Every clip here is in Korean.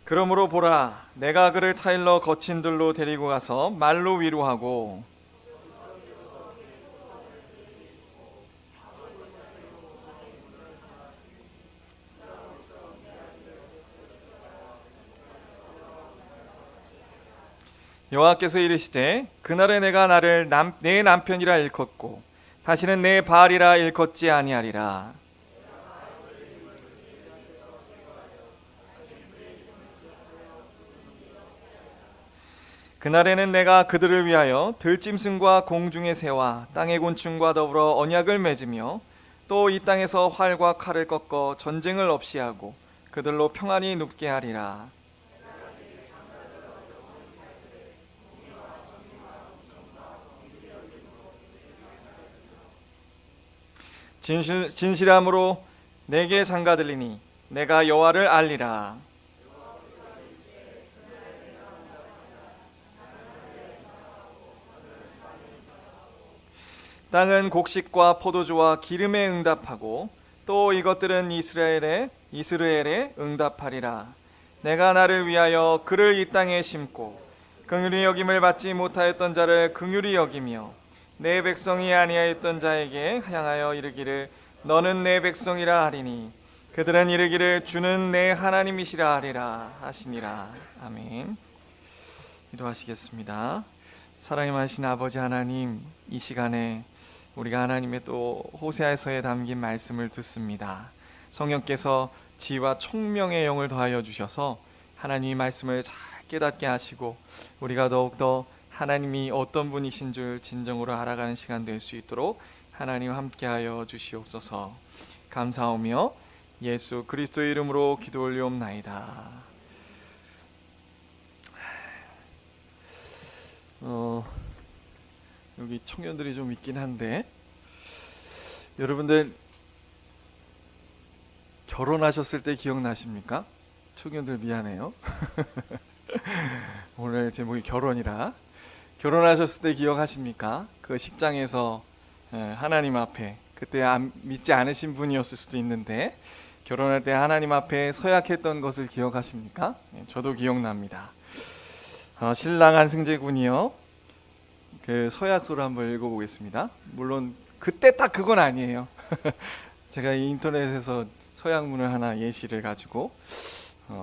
그러므로 보라, 내가 그를 타일러 거친 들로 데리고 가서 말로 위로하고 여호와께서 이르시되 그날에 내가 나를 내 남편이라 일컫고 다시는 내 바알이라 일컫지 아니하리라. 그날에는 내가 그들을 위하여 들짐승과 공중의 새와 땅의 곤충과 더불어 언약을 맺으며 또 이 땅에서 활과 칼을 꺾어 전쟁을 없이 하고 그들로 평안히 눕게 하리라. 진실함으로 내게 장가들리니 내가 여호와를 알리라. 땅은 곡식과 포도주와 기름에 응답하고 또 이것들은 이스라엘에 응답하리라. 내가 나를 위하여 그를 이 땅에 심고 긍휼히 여김을 받지 못하였던 자를 긍휼히 여기며 내 백성이 아니하였던 자에게 향하여 이르기를 너는 내 백성이라 하리니 그들은 이르기를 주는 내 하나님이시라 하리라 하시니라. 아멘. 기도하시겠습니다. 사랑이 많으신 아버지 하나님, 이 시간에 우리가 하나님의 또 호세아서에 담긴 말씀을 듣습니다. 성령께서 지혜와 총명의 영을 더하여 주셔서 하나님의 말씀을 잘 깨닫게 하시고 우리가 더욱더 하나님이 어떤 분이신 줄 진정으로 알아가는 시간 될 수 있도록 하나님 함께하여 주시옵소서. 감사하며 예수 그리스도의 이름으로 기도 올리옵나이다. 여기 청년들이 좀 있긴 한데, 여러분들 결혼하셨을 때 기억나십니까? 청년들 미안해요. 오늘 제목이 결혼이라. 결혼하셨을 때 기억하십니까? 그 식장에서 하나님 앞에, 그때 믿지 않으신 분이었을 수도 있는데 결혼할 때 하나님 앞에 서약했던 것을 기억하십니까? 저도 기억납니다. 신랑 한승재 군이요, 그 서약서를 한번 읽어보겠습니다. 물론 그때 딱 그건 아니에요. 제가 인터넷에서 서약문을 하나 예시를 가지고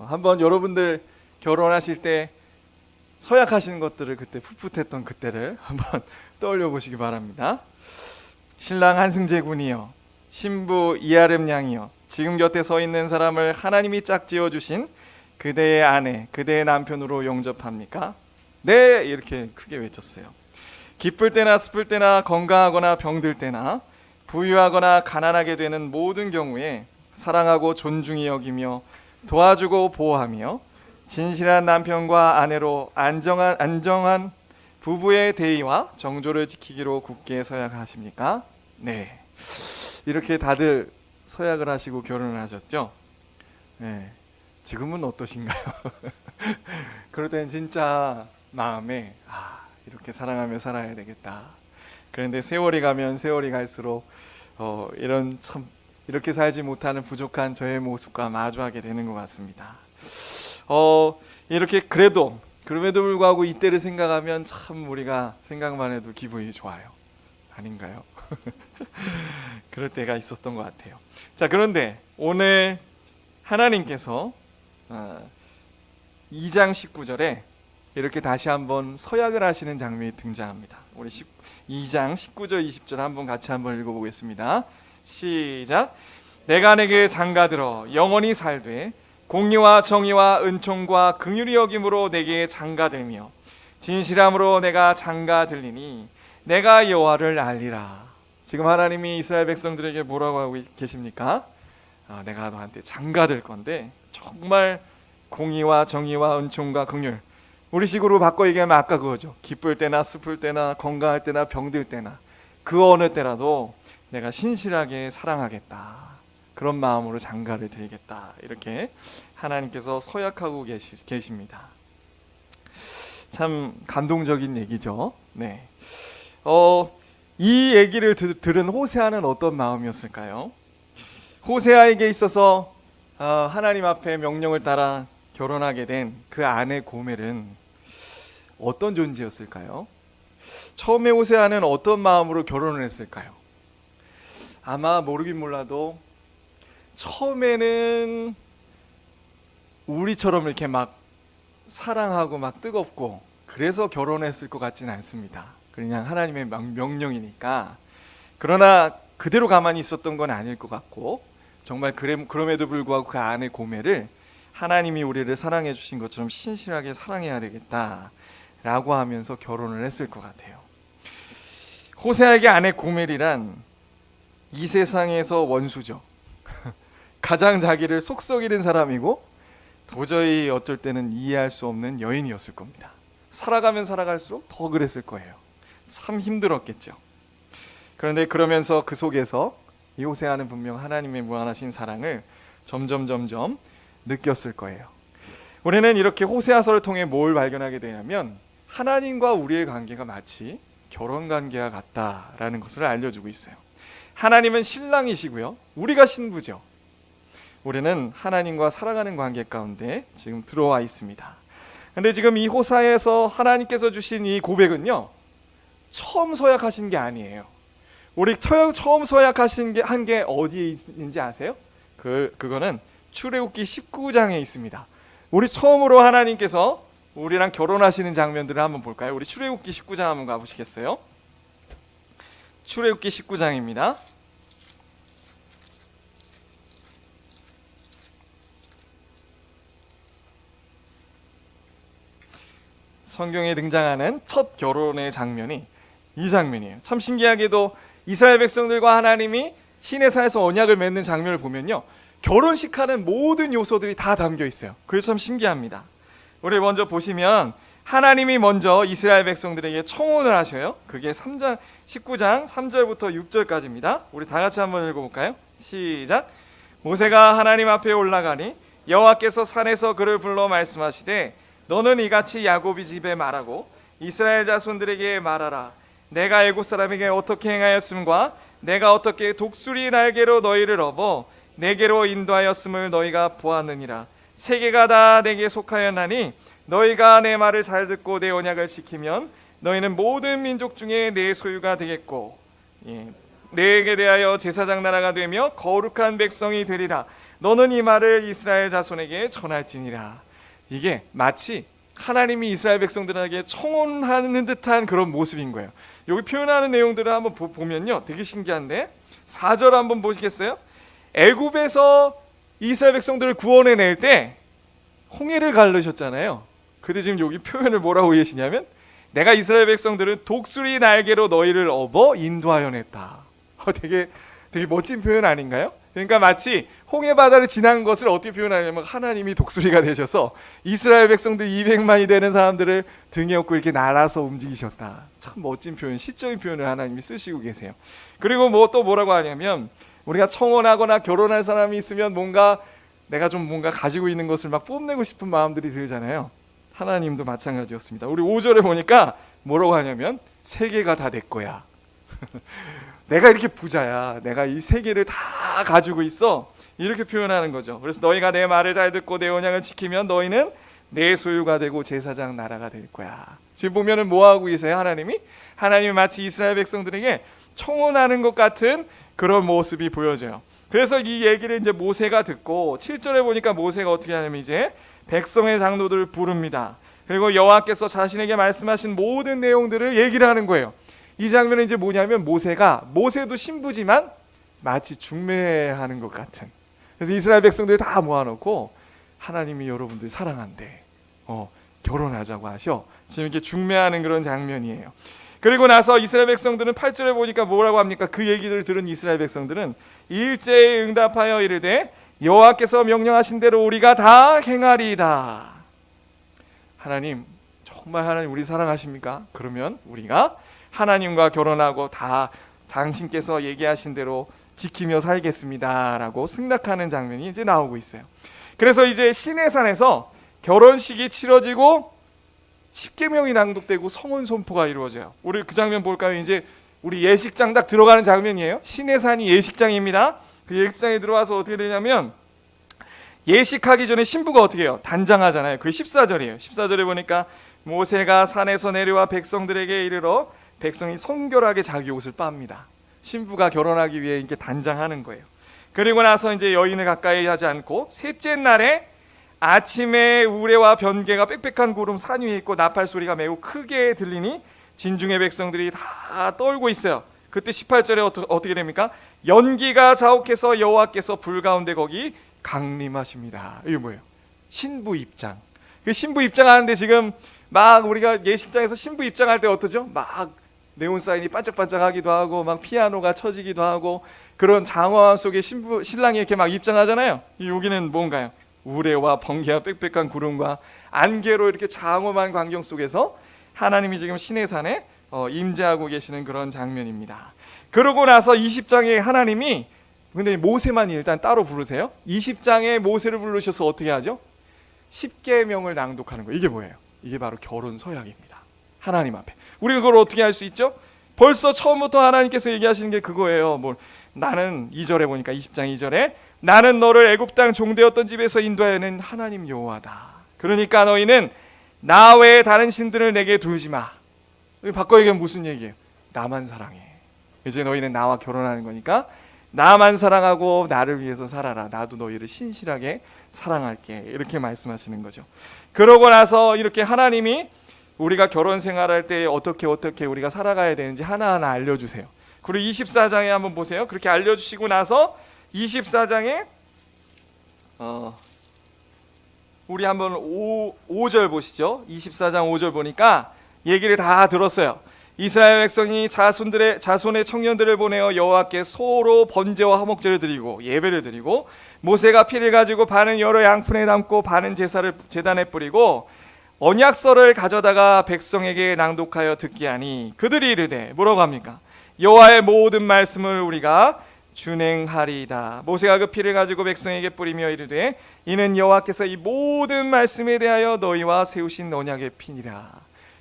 한번 여러분들 결혼하실 때 서약하시는 것들을 그때 풋풋했던 그때를 한번 떠올려 보시기 바랍니다. 신랑 한승재 군이요, 신부 이아름 양이요, 지금 곁에 서 있는 사람을 하나님이 짝지어 주신 그대의 아내, 그대의 남편으로 영접합니까? 네! 이렇게 크게 외쳤어요. 기쁠 때나 슬플 때나 건강하거나 병들 때나 부유하거나 가난하게 되는 모든 경우에 사랑하고 존중히 여기며 도와주고 보호하며 진실한 남편과 아내로 안정한 부부의 대의와 정조를 지키기로 굳게 서약하십니까? 네. 이렇게 다들 서약을 하시고 결혼을 하셨죠? 네. 지금은 어떠신가요? 그럴 땐 진짜 마음에 이렇게 사랑하며 살아야 되겠다. 그런데 세월이 가면 세월이 갈수록 이렇게 살지 못하는 부족한 저의 모습과 마주하게 되는 것 같습니다. 이렇게 그럼에도 불구하고 이때를 생각하면 참 우리가 생각만 해도 기분이 좋아요. 아닌가요? 그럴 때가 있었던 것 같아요. 자, 그런데 오늘 하나님께서 2장 19절에 이렇게 다시 한번 서약을 하시는 장면이 등장합니다. 우리 2장 19절 20절 한번 같이 한번 읽어보겠습니다. 시작. 내가 내게 장가들어 영원히 살되 공의와 정의와 은총과 긍휼히 여김으로 내게 장가들며 진실함으로 내가 장가들리니 내가 여호와를 알리라. 지금 하나님이 이스라엘 백성들에게 뭐라고 하고 계십니까? 내가 너한테 장가들 건데 정말 공의와 정의와 은총과 긍휼, 우리식으로 바꿔 얘기하면 아까 그거죠. 기쁠 때나 슬플 때나 건강할 때나 병들 때나 그 어느 때라도 내가 신실하게 사랑하겠다, 그런 마음으로 장가를 드리겠다, 이렇게 하나님께서 서약하고 계십니다. 참 감동적인 얘기죠. 네. 이 얘기를 들은 호세아는 어떤 마음이었을까요? 호세아에게 있어서 하나님 앞에 명령을 따라 결혼하게 된 그 아내 고멜은 어떤 존재였을까요? 처음에 호세아는 어떤 마음으로 결혼을 했을까요? 아마 모르긴 몰라도 처음에는 우리처럼 이렇게 막 사랑하고 막 뜨겁고 그래서 결혼했을 것 같지는 않습니다. 그냥 하나님의 명령이니까. 그러나 그대로 가만히 있었던 건 아닐 것 같고, 정말 그럼에도 불구하고 그 아내 고멜을 하나님이 우리를 사랑해 주신 것처럼 신실하게 사랑해야 되겠다라고 하면서 결혼을 했을 것 같아요. 호세아에게 아내 고멜이란 이 세상에서 원수죠. 가장 자기를 속썩이는 사람이고 도저히 어쩔 때는 이해할 수 없는 여인이었을 겁니다. 살아가면 살아갈수록 더 그랬을 거예요. 참 힘들었겠죠. 그런데 그러면서 그 속에서 이 호세아는 분명 하나님의 무한하신 사랑을 점점 느꼈을 거예요. 우리는 이렇게 호세아서를 통해 뭘 발견하게 되냐면 하나님과 우리의 관계가 마치 결혼 관계와 같다라는 것을 알려주고 있어요. 하나님은 신랑이시고요, 우리가 신부죠. 우리는 하나님과 살아가는 관계 가운데 지금 들어와 있습니다. 근데 지금 이 호사에서 하나님께서 주신 이 고백은요, 처음 서약하신 게 아니에요. 우리 처음 서약하신 게 한 게 어디에 있는지 아세요? 그거는 출애굽기 19장에 있습니다. 우리 처음으로 하나님께서 우리랑 결혼하시는 장면들을 한번 볼까요? 우리 출애굽기 19장 한번 가보시겠어요? 출애굽기 19장입니다. 성경에 등장하는 첫 결혼의 장면이 이 장면이에요. 참 신기하게도 이스라엘 백성들과 하나님이 시내산에서 언약을 맺는 장면을 보면요, 결혼식하는 모든 요소들이 다 담겨 있어요. 그래서 참 신기합니다. 우리 먼저 보시면 하나님이 먼저 이스라엘 백성들에게 청혼을 하셔요. 그게 19장 3절부터 6절까지입니다. 우리 다 같이 한번 읽어볼까요? 시작. 모세가 하나님 앞에 올라가니 여호와께서 산에서 그를 불러 말씀하시되 너는 이같이 야곱이 집에 말하고 이스라엘 자손들에게 말하라. 내가 애굽 사람에게 어떻게 행하였음과 내가 어떻게 독수리 날개로 너희를 업어 내게로 인도하였음을 너희가 보았느니라. 세계가 다 내게 속하였나니 너희가 내 말을 잘 듣고 내 언약을 지키면 너희는 모든 민족 중에 내 소유가 되겠고 내게 대하여 제사장 나라가 되며 거룩한 백성이 되리라. 너는 이 말을 이스라엘 자손에게 전할지니라. 이게 마치 하나님이 이스라엘 백성들에게 청혼하는 듯한 그런 모습인 거예요. 여기 표현하는 내용들을 한번 보면요, 되게 신기한데 4절 한번 보시겠어요? 애굽에서 이스라엘 백성들을 구원해낼 때 홍해를 가르셨잖아요. 근데 지금 여기 표현을 뭐라고 계시냐면 내가 이스라엘 백성들은 독수리 날개로 너희를 업어 인도하여 냈다. 되게 멋진 표현 아닌가요? 그러니까 마치 홍해 바다를 지난 것을 어떻게 표현하냐면 하나님이 독수리가 되셔서 이스라엘 백성들 200만이 되는 사람들을 등에 업고 이렇게 날아서 움직이셨다. 참 멋진 표현, 시적인 표현을 하나님이 쓰시고 계세요. 그리고 뭐라고 하냐면 우리가 청혼하거나 결혼할 사람이 있으면 내가 좀 뭔가 가지고 있는 것을 막 뽐내고 싶은 마음들이 들잖아요. 하나님도 마찬가지였습니다. 우리 5절에 보니까 뭐라고 하냐면 세계가 다 내 거야. 내가 이렇게 부자야. 내가 이 세계를 다 가지고 있어. 이렇게 표현하는 거죠. 그래서 너희가 내 말을 잘 듣고 내 언약을 지키면 너희는 내 소유가 되고 제사장 나라가 될 거야. 지금 보면은 뭐 하고 계세요? 하나님이 마치 이스라엘 백성들에게 청혼하는 것 같은 그런 모습이 보여져요. 그래서 이 얘기를 이제 모세가 듣고 7절에 보니까 모세가 어떻게 하냐면 이제 백성의 장로들을 부릅니다. 그리고 여호와께서 자신에게 말씀하신 모든 내용들을 얘기를 하는 거예요. 이 장면은 이제 뭐냐면 모세도 신부지만 마치 중매하는 것 같은. 그래서 이스라엘 백성들이 다 모아놓고 하나님이 여러분들 사랑한대. 결혼하자고 하셔. 지금 이렇게 중매하는 그런 장면이에요. 그리고 나서 이스라엘 백성들은 8절에 보니까 뭐라고 합니까? 그 얘기를 들은 이스라엘 백성들은 일제에 응답하여 이르되 여호와께서 명령하신 대로 우리가 다 행하리이다. 하나님, 정말 하나님 우리 사랑하십니까? 그러면 우리가 하나님과 결혼하고 다 당신께서 얘기하신 대로 지키며 살겠습니다 라고 승낙하는 장면이 이제 나오고 있어요. 그래서 이제 시내산에서 결혼식이 치러지고 십계명이 낭독되고 성혼 선포가 이루어져요. 우리 그 장면 볼까요? 이제 우리 예식장 딱 들어가는 장면이에요. 시내산이 예식장입니다. 그 예식장에 들어와서 어떻게 되냐면 예식하기 전에 신부가 어떻게 해요? 단장하잖아요. 그게 14절이에요. 14절에 보니까 모세가 산에서 내려와 백성들에게 이르러 백성이 성결하게 자기 옷을 빱니다. 신부가 결혼하기 위해 이렇게 단장하는 거예요. 그리고 나서 이제 여인을 가까이 하지 않고 셋째 날에 아침에 우레와 번개가 빽빽한 구름 산 위에 있고 나팔 소리가 매우 크게 들리니 진중의 백성들이 다 떨고 있어요. 그때 18절에 어떻게 됩니까? 연기가 자욱해서 여호와께서 불 가운데 거기 강림하십니다. 이게 뭐예요? 신부 입장. 신부 입장하는데 지금 막 우리가 예식장에서 신부 입장할 때 어떠죠? 막 네온 사인이 반짝반짝하기도 하고 막 피아노가 쳐지기도 하고 그런 장화함 속에 신랑이 이렇게 막 입장하잖아요. 여기는 뭔가요? 우레와 번개와 빽빽한 구름과 안개로 이렇게 장엄한 광경 속에서 하나님이 지금 시내산에 임재하고 계시는 그런 장면입니다. 그러고 나서 20장에 하나님이 근데 모세만 일단 따로 부르세요. 20장에 모세를 부르셔서 어떻게 하죠? 10계명을 낭독하는 거예요. 이게 뭐예요? 이게 바로 결혼 서약입니다. 하나님 앞에. 우리가 그걸 어떻게 할 수 있죠? 벌써 처음부터 하나님께서 얘기하시는 게 그거예요. 나는 2절에 보니까 20장 2절에 나는 너를 애굽 땅 종되었던 집에서 인도하여낸 하나님 여호와다. 그러니까 너희는 나 외에 다른 신들을 내게 두지 마. 바꿔 얘기하면 무슨 얘기예요? 나만 사랑해. 이제 너희는 나와 결혼하는 거니까 나만 사랑하고 나를 위해서 살아라. 나도 너희를 신실하게 사랑할게. 이렇게 말씀하시는 거죠. 그러고 나서 이렇게 하나님이 우리가 결혼 생활할 때 어떻게 우리가 살아가야 되는지 하나하나 알려주세요. 그리고 24장에 한번 보세요. 그렇게 알려주시고 나서 24장에 우리 한번 5절 보시죠. 24장 5절 보니까 얘기를 다 들었어요. 이스라엘 백성이 자손의 청년들을 보내어 여호와께 소로 번제와 화목제를 드리고 예배를 드리고 모세가 피를 가지고 반은 여러 양푼에 담고 반은 제단에 뿌리고 언약서를 가져다가 백성에게 낭독하여 듣게 하니 그들이 이르되 뭐라고 합니까? 여호와의 모든 말씀을 우리가 준행하리이다. 모세가 그 피를 가지고 백성에게 뿌리며 이르되 이는 여호와께서 이 모든 말씀에 대하여 너희와 세우신 언약의 피니라.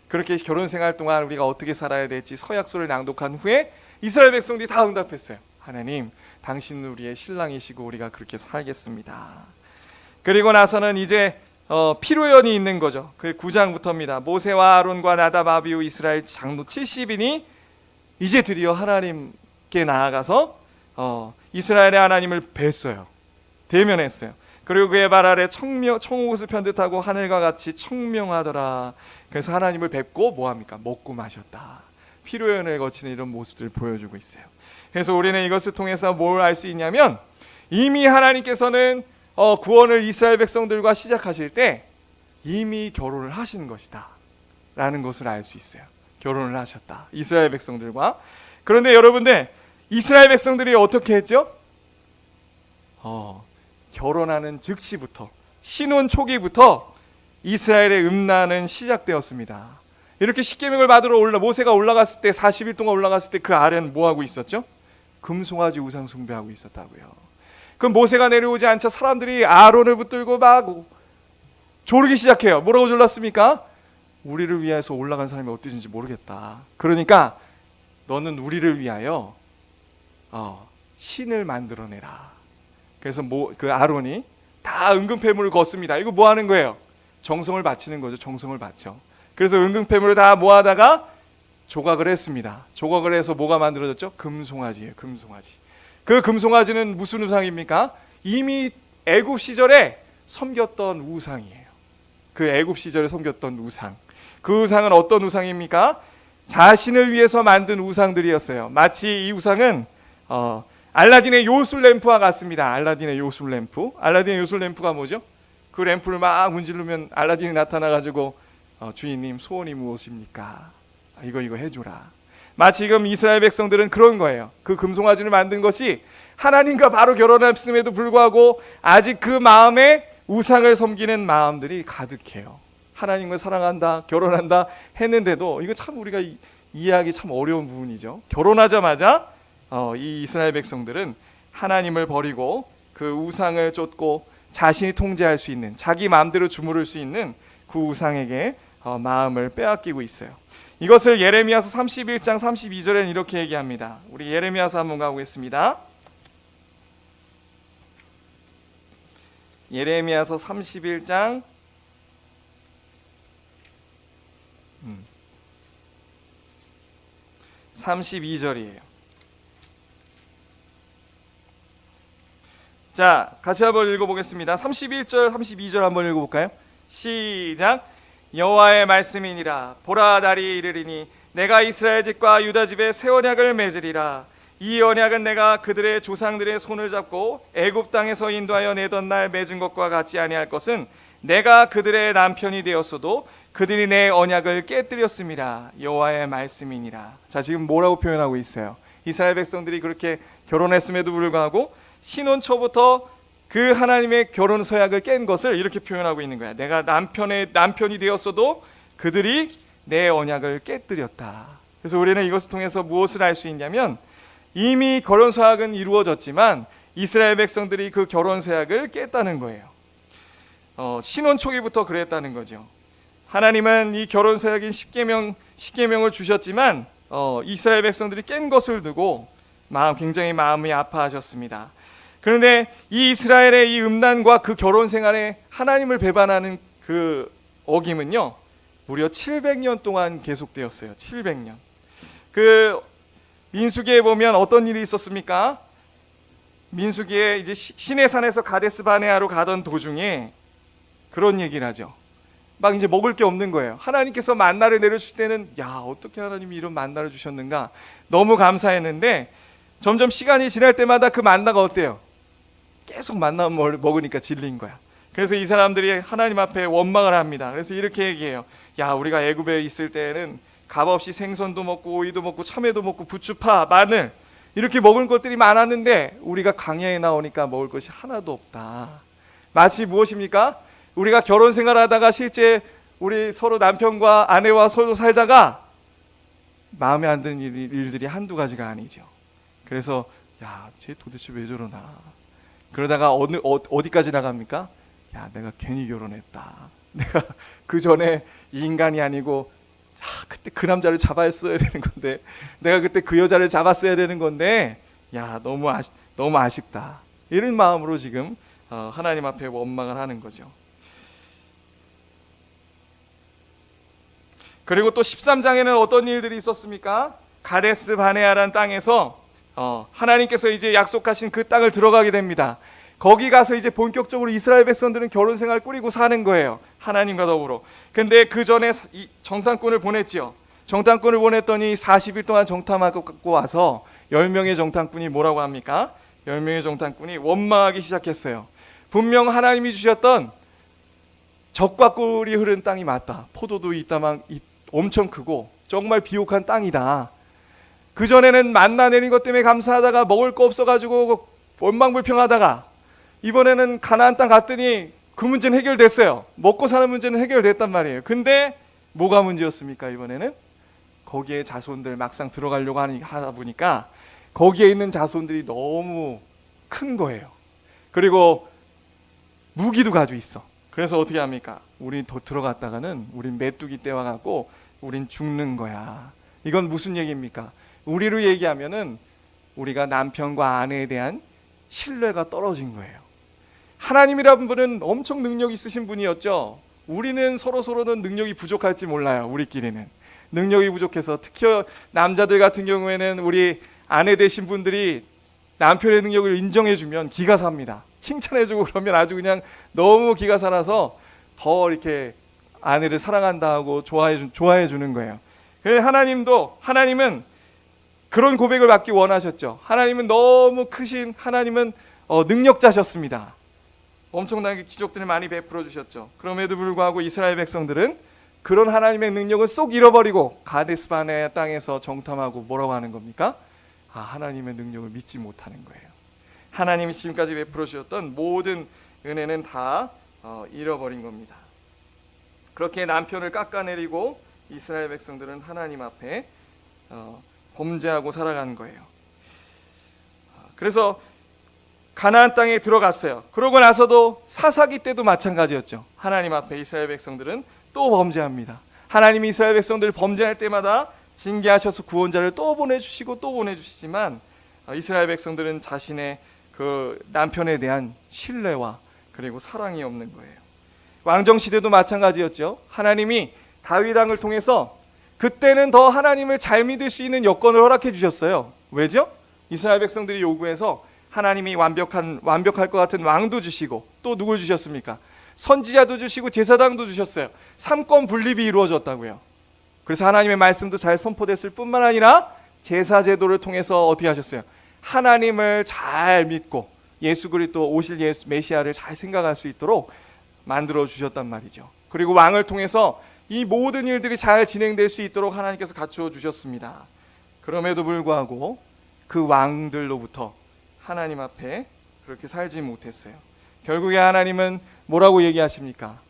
그렇게 결혼 생활 동안 우리가 어떻게 살아야 될지 서약서를 낭독한 후에 이스라엘 백성들이 다 응답했어요. 하나님, 당신은 우리의 신랑이시고 우리가 그렇게 살겠습니다. 그리고 나서는 이제 피로연이 있는 거죠. 그 9장부터입니다. 모세와 아론과 나답 아비후 이스라엘 장로 70인이 이제 드디어 하나님께 나아가서 이스라엘의 하나님을 뵀어요. 대면했어요. 그리고 그의 발 아래 청옥옷을 편듯하고 하늘과 같이 청명하더라. 그래서 하나님을 뵙고 뭐합니까? 먹고 마셨다. 피로연을 거치는 이런 모습들을 보여주고 있어요. 그래서 우리는 이것을 통해서 뭘 알 수 있냐면 이미 하나님께서는 구원을 이스라엘 백성들과 시작하실 때 이미 결혼을 하신 것이다 라는 것을 알 수 있어요. 결혼을 하셨다. 이스라엘 백성들과. 그런데 여러분들 이스라엘 백성들이 어떻게 했죠? 결혼하는 즉시부터 신혼 초기부터 이스라엘의 음란은 시작되었습니다. 이렇게 십계명을 받으러 모세가 올라갔을 때 40일 동안 올라갔을 때 그 아래는 뭐하고 있었죠? 금송아지 우상 숭배하고 있었다고요. 그럼 모세가 내려오지 않자 사람들이 아론을 붙들고 막 조르기 시작해요. 뭐라고 졸랐습니까? 우리를 위해서 올라간 사람이 어떠신지 모르겠다. 그러니까 너는 우리를 위하여 신을 만들어내라. 그래서 그 아론이 다 은금패물을 걷습니다. 이거 뭐 하는 거예요? 정성을 바치는 거죠. 정성을 바쳐. 그래서 은금패물을 다 모아다가 조각을 했습니다. 조각을 해서 뭐가 만들어졌죠? 금송아지예요. 금송아지. 그 금송아지는 무슨 우상입니까? 이미 애굽 시절에 섬겼던 우상이에요. 그 애굽 시절에 섬겼던 우상. 그 우상은 어떤 우상입니까? 자신을 위해서 만든 우상들이었어요. 마치 이 우상은 알라딘의 요술 램프와 같습니다. 알라딘의 요술 램프. 알라딘의 요술 램프가 뭐죠? 그 램프를 막 문지르면 알라딘이 나타나가지고 주인님 소원이 무엇입니까? 이거 해줘라. 마치 지금 이스라엘 백성들은 그런 거예요. 그 금송아지를 만든 것이 하나님과 바로 결혼했음에도 불구하고 아직 그 마음에 우상을 섬기는 마음들이 가득해요. 하나님을 사랑한다, 결혼한다 했는데도 이거 참 우리가 이해하기 참 어려운 부분이죠. 결혼하자마자 이 이스라엘 백성들은 하나님을 버리고 그 우상을 쫓고 자신이 통제할 수 있는, 자기 마음대로 주무를 수 있는 그 우상에게 마음을 빼앗기고 있어요. 이것을 예레미야서 31장 32절에는 이렇게 얘기합니다. 우리 예레미야서 한번 가보겠습니다. 예레미야서 31장 32절이에요. 자, 같이 한번 읽어보겠습니다. 31절, 32절 한번 읽어볼까요? 시작. 여호와의 말씀이니라. 보라, 날이 이르리니 내가 이스라엘 집과 유다 집에 새 언약을 맺으리라. 이 언약은 내가 그들의 조상들의 손을 잡고 애굽 땅에서 인도하여 내던 날 맺은 것과 같지 아니할 것은 내가 그들의 남편이 되었어도 그들이 내 언약을 깨뜨렸음이라. 여호와의 말씀이니라. 자, 지금 뭐라고 표현하고 있어요? 이스라엘 백성들이 그렇게 결혼했음에도 불구하고 신혼 초부터 그 하나님의 결혼 서약을 깬 것을 이렇게 표현하고 있는 거야. 내가 남편이 되었어도 그들이 내 언약을 깨뜨렸다. 그래서 우리는 이것을 통해서 무엇을 알 수 있냐면, 이미 결혼 서약은 이루어졌지만 이스라엘 백성들이 그 결혼 서약을 깼다는 거예요. 신혼 초기부터 그랬다는 거죠. 하나님은 이 결혼 서약인 10계명을 주셨지만 이스라엘 백성들이 깬 것을 두고 굉장히 마음이 아파하셨습니다. 그런데 이 이스라엘의 이 음란과 그 결혼 생활에 하나님을 배반하는 그 어김은요, 무려 700년 동안 계속되었어요. 700년. 그 민수기에 보면 어떤 일이 있었습니까? 민수기에 이제 시내산에서 가데스 바네아로 가던 도중에 그런 얘기를 하죠. 막 이제 먹을 게 없는 거예요. 하나님께서 만나를 내려주실 때는 어떻게 하나님이 이런 만나를 주셨는가 너무 감사했는데, 점점 시간이 지날 때마다 그 만나가 어때요? 계속 만나 먹으니까 질린 거야. 그래서 이 사람들이 하나님 앞에 원망을 합니다. 그래서 이렇게 얘기해요. 우리가 애굽에 있을 때는 값없이 생선도 먹고 오이도 먹고 참외도 먹고 부추파, 마늘 이렇게 먹을 것들이 많았는데 우리가 광야에 나오니까 먹을 것이 하나도 없다. 마치 무엇입니까? 우리가 결혼 생활하다가 실제 우리 서로 남편과 아내와 서로 살다가 마음에 안 드는 일들이 한두 가지가 아니죠. 그래서 쟤 도대체 왜 저러나. 그러다가 어디까지 나갑니까? 내가 괜히 결혼했다. 내가 그 전에 이 인간이 아니고 그때 그 남자를 잡았어야 되는 건데, 내가 그때 그 여자를 잡았어야 되는 건데, 너무 아쉽다. 이런 마음으로 지금 하나님 앞에 원망을 하는 거죠. 그리고 또 13장에는 어떤 일들이 있었습니까? 가데스 바네아라는 땅에서 하나님께서 이제 약속하신 그 땅을 들어가게 됩니다. 거기 가서 이제 본격적으로 이스라엘 백성들은 결혼 생활 꾸리고 사는 거예요. 하나님과 더불어. 근데 그 전에 정탐꾼을 보냈지요. 정탐꾼을 보냈더니 40일 동안 정탐하고 와서 10명의 정탐꾼이 뭐라고 합니까? 10명의 정탐꾼이 원망하기 시작했어요. 분명 하나님이 주셨던 젖과 꿀이 흐른 땅이 맞다. 포도도 있다만 엄청 크고 정말 비옥한 땅이다. 그전에는 만나 내린 것 때문에 감사하다가 먹을 거 없어가지고 원망불평하다가 이번에는 가나안 땅 갔더니 그 문제는 해결됐어요. 먹고 사는 문제는 해결됐단 말이에요. 근데 뭐가 문제였습니까? 이번에는 거기에 자손들 막상 들어가려고 하다 보니까 거기에 있는 자손들이 너무 큰 거예요. 그리고 무기도 가지고 있어. 그래서 어떻게 합니까? 우린 더 들어갔다가는 우린 메뚜기 떼와 갖고 우린 죽는 거야. 이건 무슨 얘기입니까? 우리로 얘기하면은 우리가 남편과 아내에 대한 신뢰가 떨어진 거예요. 하나님이라는 분은 엄청 능력 있으신 분이었죠. 우리는 서로는 능력이 부족할지 몰라요. 우리끼리는 능력이 부족해서, 특히 남자들 같은 경우에는 우리 아내 되신 분들이 남편의 능력을 인정해주면 기가 삽니다. 칭찬해주고 그러면 아주 그냥 너무 기가 살아서 더 이렇게 아내를 사랑한다 하고 좋아해 주는 거예요. 그래서 하나님은 그런 고백을 받기 원하셨죠. 하나님은 너무 크신, 하나님은 능력자셨습니다. 엄청나게 기적들을 많이 베풀어 주셨죠. 그럼에도 불구하고 이스라엘 백성들은 그런 하나님의 능력을 쏙 잃어버리고 가데스 바네아 땅에서 정탐하고 뭐라고 하는 겁니까? 하나님의 능력을 믿지 못하는 거예요. 하나님이 지금까지 베풀어 주셨던 모든 은혜는 다 잃어버린 겁니다. 그렇게 남편을 깎아내리고 이스라엘 백성들은 하나님 앞에 범죄하고 살아가는 거예요. 그래서 가나안 땅에 들어갔어요. 그러고 나서도 사사기 때도 마찬가지였죠. 하나님 앞에 이스라엘 백성들은 또 범죄합니다. 하나님이 이스라엘 백성들을 범죄할 때마다 징계하셔서 구원자를 또 보내주시고 또 보내주시지만 이스라엘 백성들은 자신의 그 남편에 대한 신뢰와 그리고 사랑이 없는 거예요. 왕정 시대도 마찬가지였죠. 하나님이 다윗 왕을 통해서 그때는 더 하나님을 잘 믿을 수 있는 여건을 허락해 주셨어요. 왜죠? 이스라엘 백성들이 요구해서 하나님이 완벽할 것 같은 왕도 주시고, 또 누굴 주셨습니까? 선지자도 주시고 제사장도 주셨어요. 삼권 분립이 이루어졌다고요. 그래서 하나님의 말씀도 잘 선포됐을 뿐만 아니라 제사 제도를 통해서 어떻게 하셨어요? 하나님을 잘 믿고 예수 그리스도 오실 메시아를 잘 생각할 수 있도록 만들어 주셨단 말이죠. 그리고 왕을 통해서 이 모든 일들이 잘 진행될 수 있도록 하나님께서 갖추어 주셨습니다. 그럼에도 불구하고 그 왕들로부터 하나님 앞에 그렇게 살지 못했어요. 결국에 하나님은 뭐라고 얘기하십니까?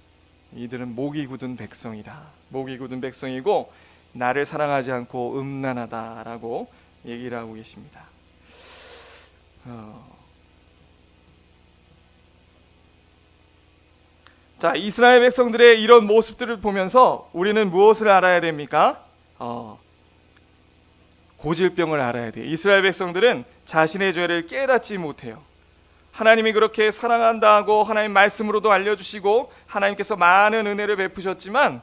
이들은 목이 굳은 백성이다. 목이 굳은 백성이고 나를 사랑하지 않고 음란하다라고 얘기를 하고 계십니다. 자, 이스라엘 백성들의 이런 모습들을 보면서 우리는 무엇을 알아야 됩니까? 고질병을 알아야 돼요. 이스라엘 백성들은 자신의 죄를 깨닫지 못해요. 하나님이 그렇게 사랑한다고 하나님 말씀으로도 알려주시고 하나님께서 많은 은혜를 베푸셨지만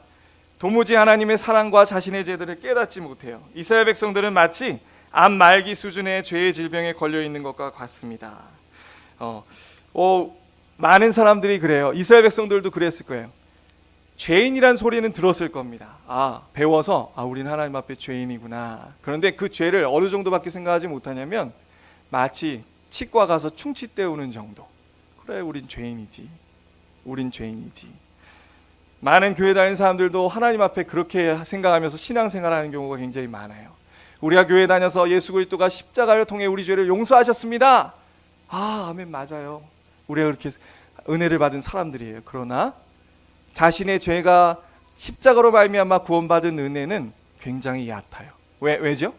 도무지 하나님의 사랑과 자신의 죄들을 깨닫지 못해요. 이스라엘 백성들은 마치 암 말기 수준의 죄의 질병에 걸려 있는 것과 같습니다. 많은 사람들이 그래요. 이스라엘 백성들도 그랬을 거예요. 죄인이란 소리는 들었을 겁니다. 배워서 우리는 하나님 앞에 죄인이구나. 그런데 그 죄를 어느 정도밖에 생각하지 못하냐면 마치 치과 가서 충치 때우는 정도. 그래, 우린 죄인이지. 많은 교회 다니는 사람들도 하나님 앞에 그렇게 생각하면서 신앙생활하는 경우가 굉장히 많아요. 우리가 교회 다녀서 예수 그리스도가 십자가를 통해 우리 죄를 용서하셨습니다. 아멘, 맞아요. 우리가 그렇게 은혜를 받은 사람들이에요. 그러나 자신의 죄가 십자가로 말미암아 구원받은 은혜는 굉장히 얕아요. 왜죠?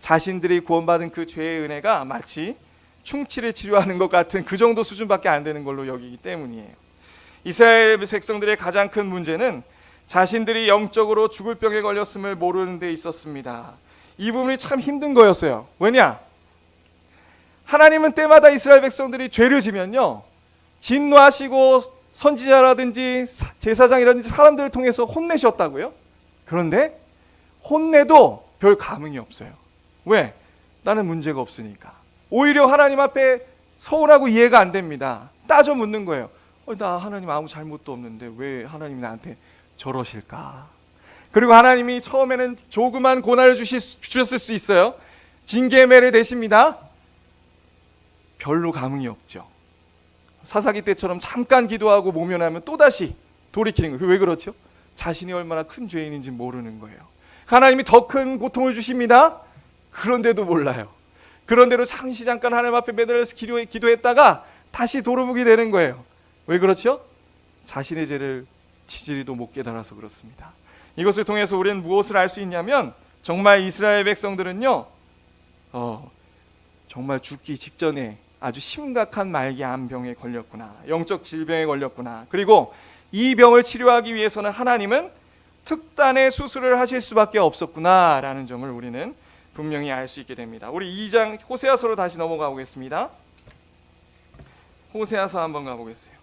자신들이 구원받은 그 죄의 은혜가 마치 충치를 치료하는 것 같은 그 정도 수준밖에 안 되는 걸로 여기기 때문이에요. 이스라엘 백성들의 가장 큰 문제는 자신들이 영적으로 죽을 병에 걸렸음을 모르는 데 있었습니다. 이 부분이 참 힘든 거였어요. 왜냐? 하나님은 때마다 이스라엘 백성들이 죄를 지면요, 진노하시고 선지자라든지 제사장이라든지 사람들을 통해서 혼내셨다고요. 그런데 혼내도 별 감흥이 없어요. 왜? 나는 문제가 없으니까. 오히려 하나님 앞에 서운하고 이해가 안 됩니다. 따져 묻는 거예요. 나 하나님 아무 잘못도 없는데 왜 하나님이 나한테 저러실까? 그리고 하나님이 처음에는 조그만 고난을 주셨을 수 있어요. 징계매를 내십니다. 별로 감흥이 없죠. 사사기 때처럼 잠깐 기도하고 모면하면 또다시 돌이키는 거예요. 왜 그렇죠? 자신이 얼마나 큰 죄인인지 모르는 거예요. 하나님이 더 큰 고통을 주십니다. 그런데도 몰라요. 그런데도 잠시 잠깐 하나님 앞에 매달려서 기도했다가 다시 돌아보게 되는 거예요. 왜 그렇죠? 자신의 죄를 지지리도 못 깨달아서 그렇습니다. 이것을 통해서 우리는 무엇을 알 수 있냐면 정말 이스라엘 백성들은요, 정말 죽기 직전에 아주 심각한 말기 암병에 걸렸구나, 영적 질병에 걸렸구나. 그리고 이 병을 치료하기 위해서는 하나님은 특단의 수술을 하실 수밖에 없었구나라는 점을 우리는 분명히 알 수 있게 됩니다. 우리 2장 호세아서로 다시 넘어가 보겠습니다. 호세아서 한번 가보겠어요.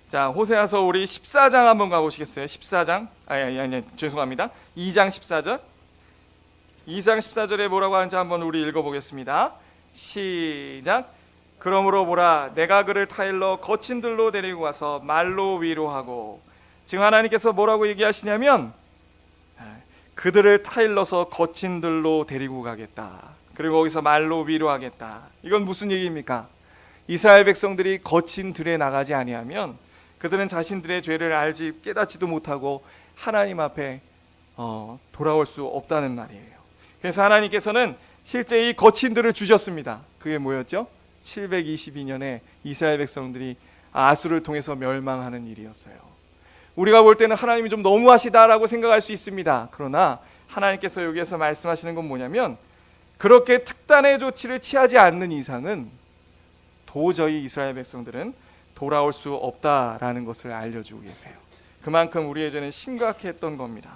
자, 호세아서 우리 14장 한번 가보시겠어요? 14장? 아니, 죄송합니다. 2장 14절. 2장 14절에 뭐라고 하는지 한번 우리 읽어보겠습니다. 시작. 그러므로 보라, 내가 그를 타일러 거친 들로 데리고 가서 말로 위로하고. 지금 하나님께서 뭐라고 얘기하시냐면 그들을 타일러서 거친 들로 데리고 가겠다. 그리고 거기서 말로 위로하겠다. 이건 무슨 얘기입니까? 이스라엘 백성들이 거친 들에 나가지 아니하면 그들은 자신들의 죄를 알지 깨닫지도 못하고 하나님 앞에 돌아올 수 없다는 말이에요. 그래서 하나님께서는 실제 이 거친 들을 주셨습니다. 그게 뭐였죠? 722년에 이스라엘 백성들이 아수를 통해서 멸망하는 일이었어요. 우리가 볼 때는 하나님이 좀 너무하시다라고 생각할 수 있습니다. 그러나 하나님께서 여기에서 말씀하시는 건 뭐냐면 그렇게 특단의 조치를 취하지 않는 이상은 도저히 이스라엘 백성들은 돌아올 수 없다라는 것을 알려주고 계세요. 그만큼 우리의 죄는 심각했던 겁니다.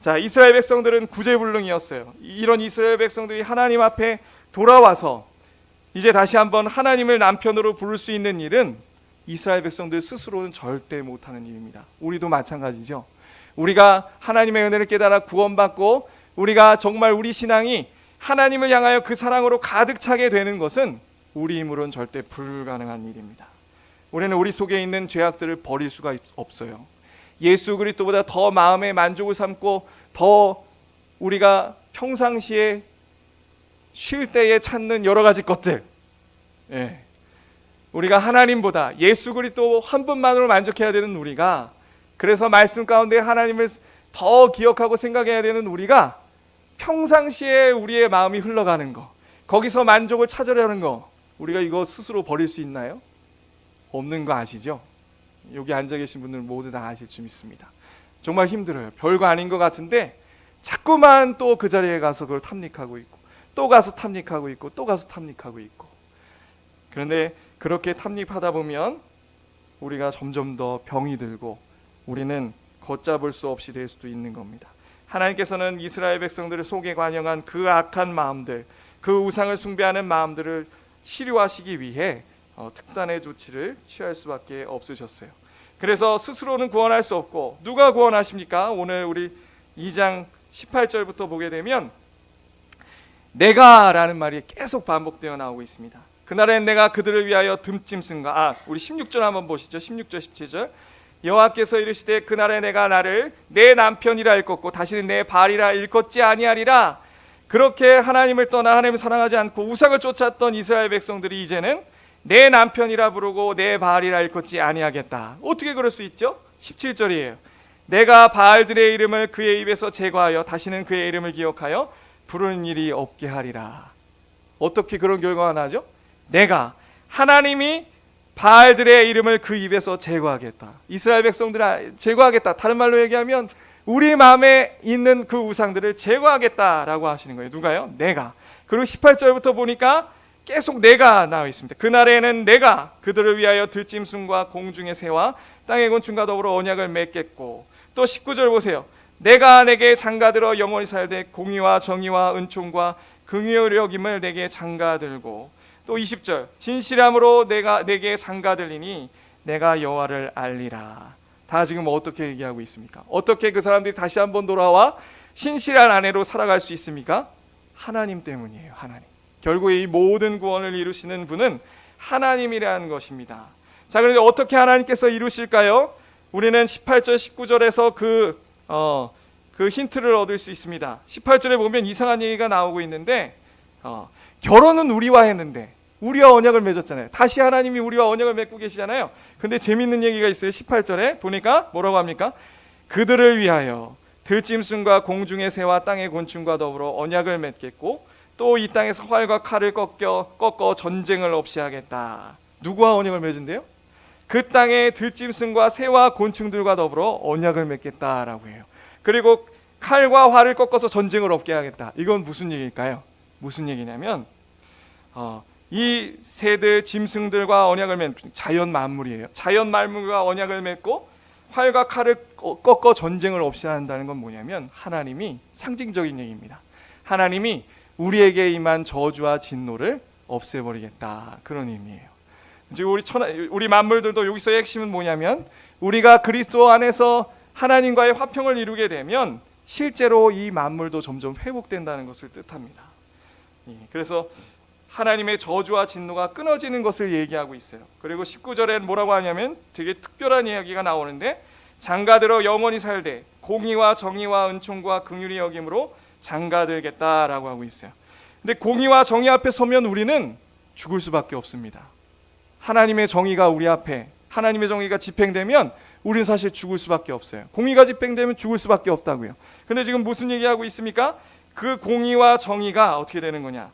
자, 이스라엘 백성들은 구제불능이었어요. 이런 이스라엘 백성들이 하나님 앞에 돌아와서 이제 다시 한번 하나님을 남편으로 부를 수 있는 일은 이스라엘 백성들 스스로는 절대 못하는 일입니다. 우리도 마찬가지죠. 우리가 하나님의 은혜를 깨달아 구원받고 우리가 정말 우리 신앙이 하나님을 향하여 그 사랑으로 가득 차게 되는 것은 우리 힘으로는 절대 불가능한 일입니다. 우리는 우리 속에 있는 죄악들을 버릴 수가 없어요. 예수 그리스도보다 더 마음의 만족을 삼고 더 우리가 평상시에 쉴 때에 찾는 여러 가지 것들, 우리가 하나님보다 예수 그리스도 한 분만으로 만족해야 되는 우리가, 그래서 말씀 가운데 하나님을 더 기억하고 생각해야 되는 우리가 평상시에 우리의 마음이 흘러가는 거, 거기서 만족을 찾으려는 거, 우리가 이거 스스로 버릴 수 있나요? 없는 거 아시죠? 여기 앉아 계신 분들 모두 다 아실 줄 믿습니다. 정말 힘들어요. 별거 아닌 것 같은데 자꾸만 또 그 자리에 가서 그걸 탐닉하고 있고, 또 가서 탐닉하고 있고, 또 가서 탐닉하고 있고. 그런데 그렇게 탐닉하다 보면 우리가 점점 더 병이 들고 우리는 걷잡을 수 없이 될 수도 있는 겁니다. 하나님께서는 이스라엘 백성들을 속에 관영한 그 악한 마음들, 그 우상을 숭배하는 마음들을 치료하시기 위해 특단의 조치를 취할 수밖에 없으셨어요. 그래서 스스로는 구원할 수 없고 누가 구원하십니까? 오늘 우리 2장 18절부터 보게 되면 내가라는 말이 계속 반복되어 나오고 있습니다. 그날엔 내가 그들을 위하여 듬찜 쓴가. 우리 16절 한번 보시죠. 16절 17절. 여호와께서 이르시되 그날에 내가 나를 내 남편이라 일컫고 다시는 내 발이라 일컫지 아니하리라. 그렇게 하나님을 떠나 하나님을 사랑하지 않고 우상을 쫓았던 이스라엘 백성들이 이제는 내 남편이라 부르고 내 바알이라 일컫지 아니하겠다. 어떻게 그럴 수 있죠? 17절이에요. 내가 바알들의 이름을 그의 입에서 제거하여 다시는 그의 이름을 기억하여 부르는 일이 없게 하리라. 어떻게 그런 결과가 나죠? 내가 하나님이 바알들의 이름을 그 입에서 제거하겠다. 이스라엘 백성들을 제거하겠다. 다른 말로 얘기하면 우리 마음에 있는 그 우상들을 제거하겠다라고 하시는 거예요. 누가요? 내가. 그리고 18절부터 보니까 계속 내가 나와 있습니다. 그날에는 내가 그들을 위하여 들짐승과 공중의 새와 땅의 곤충과 더불어 언약을 맺겠고, 또 19절 보세요. 내가 내게 장가들어 영원히 살되 공의와 정의와 은총과 긍휼을 여김을 내게 장가들고, 또 20절 진실함으로 내가 내게 장가들리니 내가 여호와를 알리라. 다 지금 어떻게 얘기하고 있습니까? 어떻게 그 사람들이 다시 한번 돌아와 신실한 아내로 살아갈 수 있습니까? 하나님 때문이에요. 하나님. 결국에 이 모든 구원을 이루시는 분은 하나님이라는 것입니다. 자, 그런데 어떻게 하나님께서 이루실까요? 우리는 18절 19절에서 그 힌트를 얻을 수 있습니다. 18절에 보면 이상한 얘기가 나오고 있는데, 결혼은 우리와 했는데 우리와 언약을 맺었잖아요. 다시 하나님이 우리와 언약을 맺고 계시잖아요. 근데 재밌는 얘기가 있어요. 18절에 보니까 뭐라고 합니까? 그들을 위하여 들짐승과 공중의 새와 땅의 곤충과 더불어 언약을 맺겠고, 또 이 땅에서 활과 칼을 꺾어 전쟁을 없이 하겠다. 누구와 언약을 맺은대요? 그 땅의 들짐승과 새와 곤충들과 더불어 언약을 맺겠다라고 해요. 그리고 칼과 활을 꺾어서 전쟁을 없게 하겠다. 이건 무슨 얘기일까요? 무슨 얘기냐면 이 새들, 짐승들과 언약을 맺는 자연 만물이에요. 자연 만물과 언약을 맺고 활과 칼을 꺾어 전쟁을 없이 한다는 건 뭐냐면 하나님이, 상징적인 얘기입니다. 하나님이 우리에게 임한 저주와 진노를 없애버리겠다, 그런 의미예요. 이제 우리 만물들도 여기서의 핵심은 뭐냐면 우리가 그리스도 안에서 하나님과의 화평을 이루게 되면 실제로 이 만물도 점점 회복된다는 것을 뜻합니다. 그래서 하나님의 저주와 진노가 끊어지는 것을 얘기하고 있어요. 그리고 19절에 뭐라고 하냐면 되게 특별한 이야기가 나오는데, 장가들어 영원히 살되 공의와 정의와 은총과 긍휼이 여김으로 장가들겠다라고 하고 있어요. 근데 공의와 정의 앞에 서면 우리는 죽을 수밖에 없습니다. 하나님의 정의가 우리 앞에, 하나님의 정의가 집행되면 우리는 사실 죽을 수밖에 없어요. 공의가 집행되면 죽을 수밖에 없다고요. 근데 지금 무슨 얘기하고 있습니까? 그 공의와 정의가 어떻게 되는 거냐?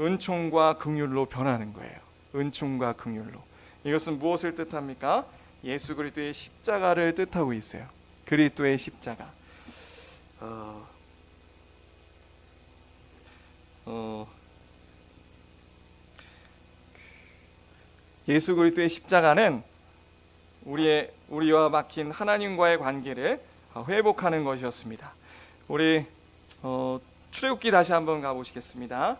은총과 긍휼로 변하는 거예요. 은총과 긍휼로. 이것은 무엇을 뜻합니까? 예수 그리스도의 십자가를 뜻하고 있어요. 그리스도의 십자가. 예수 그리스도의 십자가는 우리와 막힌 하나님과의 관계를 회복하는 것이었습니다. 우리 출애굽기 다시 한번 가보시겠습니다.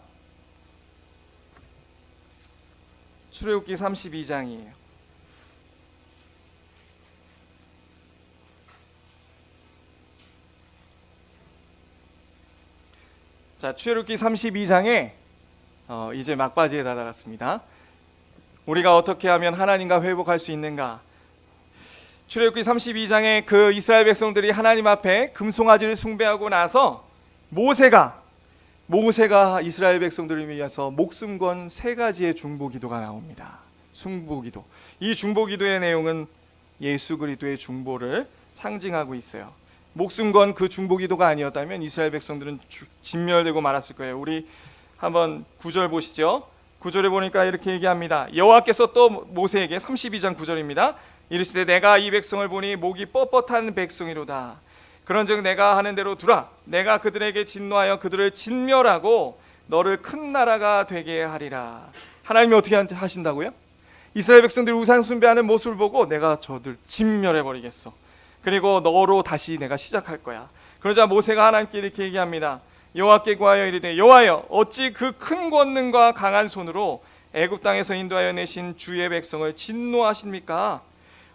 출애굽기 32장이에요. 자, 출애굽기 32장에 이제 막바지에 다다랐습니다. 우리가 어떻게 하면 하나님과 회복할 수 있는가? 출애굽기 32장에 그 이스라엘 백성들이 하나님 앞에 금송아지를 숭배하고 나서 모세가 이스라엘 백성들을 위해서 목숨 건 3가지의 중보기도가 나옵니다. 중보기도. 이 중보기도의 내용은 예수 그리스도의 중보를 상징하고 있어요. 목숨 건 그 중보기도가 아니었다면 이스라엘 백성들은 진멸되고 말았을 거예요. 우리 한번 9절 보시죠. 9절에 보니까 이렇게 얘기합니다. 여호와께서 또 모세에게 32장 9절입니다. 이르시되 내가 이 백성을 보니 목이 뻣뻣한 백성이로다. 그런즉 내가 하는 대로 두라. 내가 그들에게 진노하여 그들을 진멸하고 너를 큰 나라가 되게 하리라. 하나님이 어떻게 하신다고요? 이스라엘 백성들이 우상 숭배하는 모습을 보고 내가 저들 진멸해 버리겠어. 그리고 너로 다시 내가 시작할 거야. 그러자 모세가 하나님께 이렇게 얘기합니다. 여호와께 구하여 이르되 여호와여 어찌 그 큰 권능과 강한 손으로 애굽 땅에서 인도하여 내신 주의 백성을 진노하십니까?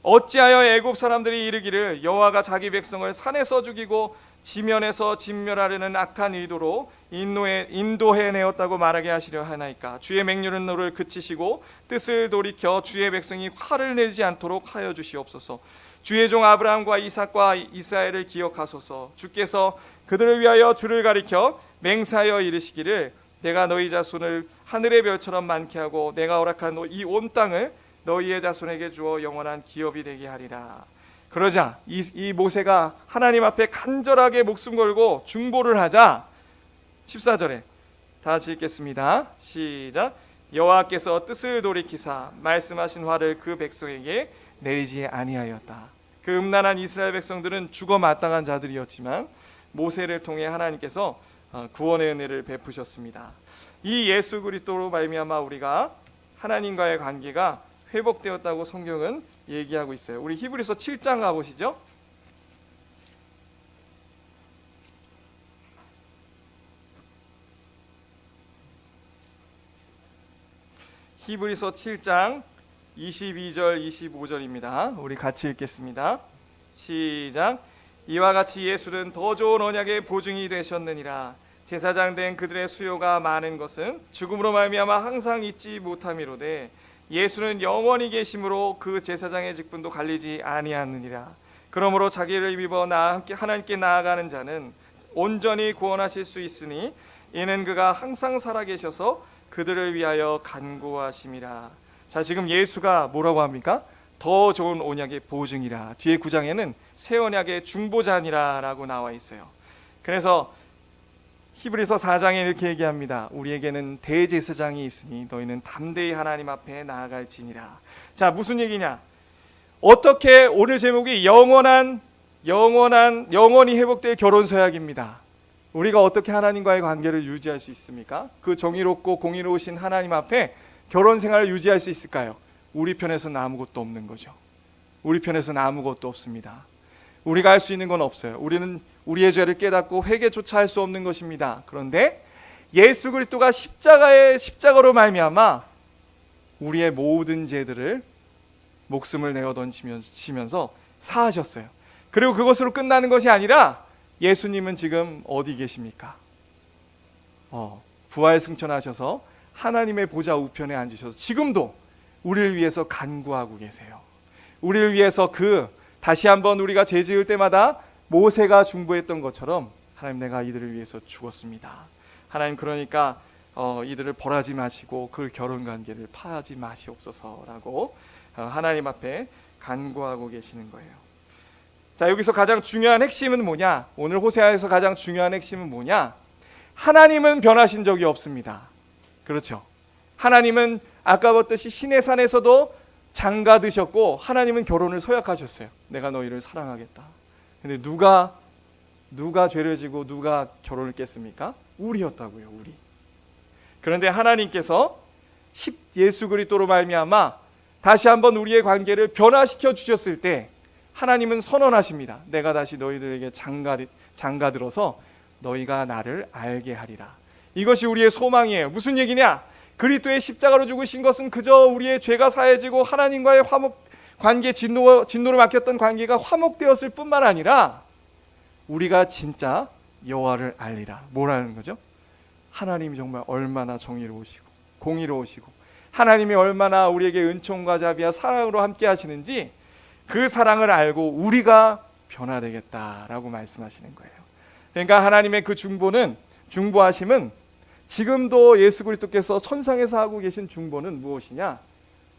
어찌하여 애굽 사람들이 이르기를 여호와가 자기 백성을 산에서 죽이고 지면에서 진멸하려는 악한 의도로 인도해 내었다고 말하게 하시려 하나이까? 주의 맹렬한 노를 그치시고 뜻을 돌이켜 주의 백성이 화를 내지 않도록 하여 주시옵소서. 주의 종 아브라함과 이삭과 이스라엘을 기억하소서. 주께서 그들을 위하여 주를 가리켜 맹세하여 이르시기를 내가 너희 자손을 하늘의 별처럼 많게 하고 내가 허락한 이 온 땅을 너희의 자손에게 주어 영원한 기업이 되게 하리라. 그러자 이 모세가 하나님 앞에 간절하게 목숨 걸고 중보를 하자 14절에 다 같이 읽겠습니다. 시작. 여호와께서 뜻을 돌이키사 말씀하신 화를 그 백성에게 내리지 아니하였다. 그 음란한 이스라엘 백성들은 죽어 마땅한 자들이었지만 모세를 통해 하나님께서 구원의 은혜를 베푸셨습니다. 이 예수 그리스도로 말미암아 우리가 하나님과의 관계가 회복되었다고 성경은 얘기하고 있어요. 우리 히브리서 7장 가보시죠. 히브리서 7장 22절 25절입니다. 우리 같이 읽겠습니다. 시작. 이와 같이 예수는 더 좋은 언약의 보증이 되셨느니라. 제사장 된 그들의 수요가 많은 것은 죽음으로 말미암아 항상 잊지 못함이로되 예수는 영원히 계심으로 그 제사장의 직분도 갈리지 아니하느니라. 그러므로 자기를 입어 하나님께 나아가는 자는 온전히 구원하실 수 있으니 이는 그가 항상 살아계셔서 그들을 위하여 간구하심이라. 자, 지금 예수가 뭐라고 합니까? 더 좋은 언약의 보증이라. 뒤에 9장에는 새 언약의 중보자니라 라고 나와 있어요. 그래서 히브리서 4장에 이렇게 얘기합니다. 우리에게는 대제사장이 있으니 너희는 담대히 하나님 앞에 나아갈지니라. 자, 무슨 얘기냐? 어떻게 오늘 제목이 영원히 회복될 결혼 서약입니다. 우리가 어떻게 하나님과의 관계를 유지할 수 있습니까? 그 정의롭고 공의로우신 하나님 앞에 결혼 생활을 유지할 수 있을까요? 우리 편에서는 아무것도 없는 거죠. 우리 편에서는 아무것도 없습니다. 우리가 할 수 있는 건 없어요. 우리는 우리의 죄를 깨닫고 회개조차 할 수 없는 것입니다. 그런데 예수 그리스도가 십자가로 말미암아 우리의 모든 죄들을 목숨을 내어 던지면서 사하셨어요. 그리고 그것으로 끝나는 것이 아니라 예수님은 지금 어디 계십니까? 부활 승천하셔서 하나님의 보좌 우편에 앉으셔서 지금도 우리를 위해서 간구하고 계세요. 우리를 위해서 다시 한번 우리가 죄 지을 때마다 모세가 중보했던 것처럼 하나님 내가 이들을 위해서 죽었습니다. 하나님 그러니까 이들을 벌하지 마시고 그 결혼 관계를 파하지 마시옵소서라고 하나님 앞에 간구하고 계시는 거예요. 자, 여기서 가장 중요한 핵심은 뭐냐? 오늘 호세아에서 가장 중요한 핵심은 뭐냐? 하나님은 변하신 적이 없습니다. 그렇죠. 하나님은 아까 봤듯이 시내산에서도 장가드셨고 하나님은 결혼을 서약하셨어요. 내가 너희를 사랑하겠다. 근데 누가 죄를 지고 누가 결혼을 깼습니까? 우리였다고요. 우리. 그런데 하나님께서 예수 그리스도로 말미암아 다시 한번 우리의 관계를 변화시켜 주셨을 때 하나님은 선언하십니다. 내가 다시 너희들에게 장가들어서 너희가 나를 알게 하리라. 이것이 우리의 소망이에요. 무슨 얘기냐? 그리스도의 십자가로 죽으신 것은 그저 우리의 죄가 사해지고 하나님과의 관계 진노로 막혔던 관계가 화목되었을 뿐만 아니라 우리가 진짜 여호와를 알리라. 뭐라는 거죠? 하나님이 정말 얼마나 정의로우시고 공의로우시고 하나님이 얼마나 우리에게 은총과 자비와 사랑으로 함께 하시는지 그 사랑을 알고 우리가 변화되겠다라고 말씀하시는 거예요. 그러니까 하나님의 그 중보하심은 지금도 예수 그리스도께서 천상에서 하고 계신 중보는 무엇이냐?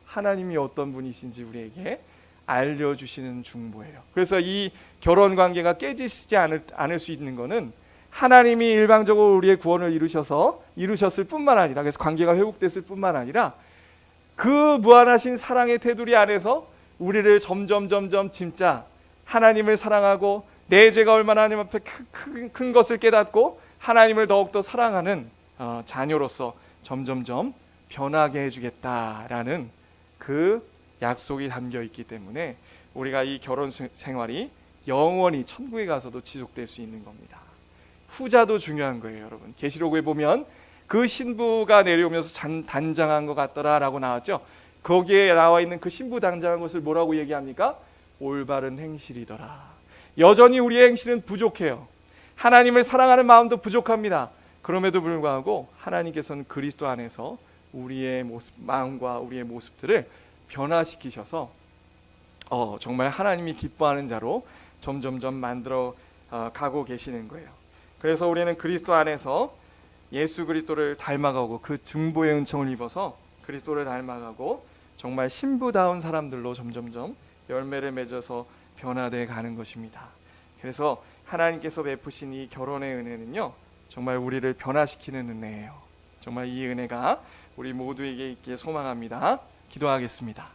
하나님이 어떤 분이신지 우리에게 알려주시는 중보예요. 그래서 이 결혼 관계가 깨지지 않을 수 있는 것은 하나님이 일방적으로 우리의 구원을 이루셨을 뿐만 아니라, 그래서 관계가 회복됐을 뿐만 아니라 그 무한하신 사랑의 테두리 안에서 우리를 점점 진짜 하나님을 사랑하고 내 죄가 얼마나 하나님 앞에 큰 것을 깨닫고 하나님을 더욱더 사랑하는 자녀로서 점점점 변하게 해주겠다라는 그 약속이 담겨 있기 때문에 우리가 이 결혼 생활이 영원히 천국에 가서도 지속될 수 있는 겁니다. 후자도 중요한 거예요, 여러분. 계시록에 보면 그 신부가 내려오면서 단장한 것 같더라라고 나왔죠. 거기에 나와 있는 그 신부 단장한 것을 뭐라고 얘기합니까? 올바른 행실이더라. 여전히 우리의 행실은 부족해요. 하나님을 사랑하는 마음도 부족합니다. 그럼에도 불구하고 하나님께서는 그리스도 안에서 우리의 마음과 우리의 모습들을 변화시키셔서 정말 하나님이 기뻐하는 자로 점점점 만들어 가고 계시는 거예요. 그래서 우리는 그리스도 안에서 예수 그리스도를 닮아가고 그 중보의 은총을 입어서 그리스도를 닮아가고 정말 신부다운 사람들로 점점점 열매를 맺어서 변화되어 가는 것입니다. 그래서 하나님께서 베푸신 이 결혼의 은혜는요, 정말 우리를 변화시키는 은혜예요. 정말 이 은혜가 우리 모두에게 있기에 소망합니다. 기도하겠습니다.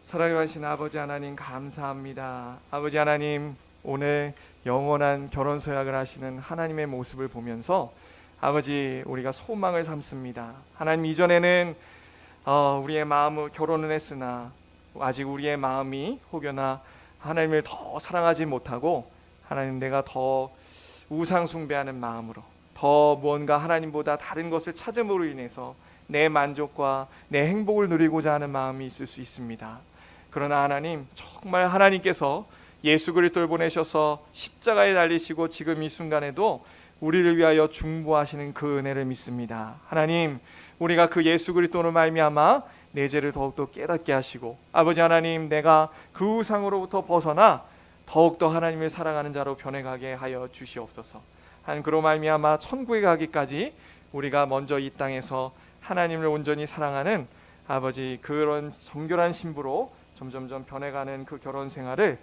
사랑하신 아버지 하나님, 감사합니다. 아버지 하나님, 오늘 영원한 결혼 서약을 하시는 하나님의 모습을 보면서 아버지, 우리가 소망을 삼습니다. 하나님, 이전에는 우리의 마음을 결혼은 했으나 아직 우리의 마음이 혹여나 하나님을 더 사랑하지 못하고 하나님, 내가 더 우상 숭배하는 마음으로 더 무언가 하나님보다 다른 것을 찾음으로 인해서 내 만족과 내 행복을 누리고자 하는 마음이 있을 수 있습니다. 그러나 하나님, 정말 하나님께서 예수 그리스도를 보내셔서 십자가에 달리시고 지금 이 순간에도 우리를 위하여 중보하시는 그 은혜를 믿습니다. 하나님, 우리가 그 예수 그리스도로 말미암아 내 죄를 더욱더 깨닫게 하시고 아버지 하나님, 내가 그 우상으로부터 벗어나 더욱더 하나님을 사랑하는 자로 변해가게 하여 주시옵소서. 하나님, 그로 말미암아 천국에 가기까지 우리가 먼저 이 땅에서 하나님을 온전히 사랑하는 아버지, 그런 정결한 신부로 점점점 변해가는 그 결혼 생활을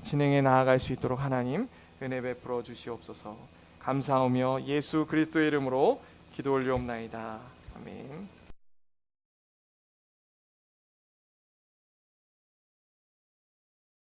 진행해 나아갈 수 있도록 하나님 은혜 베풀어 주시옵소서. 감사하며 예수 그리스도의 이름으로 기도 올리옵나이다. 아멘.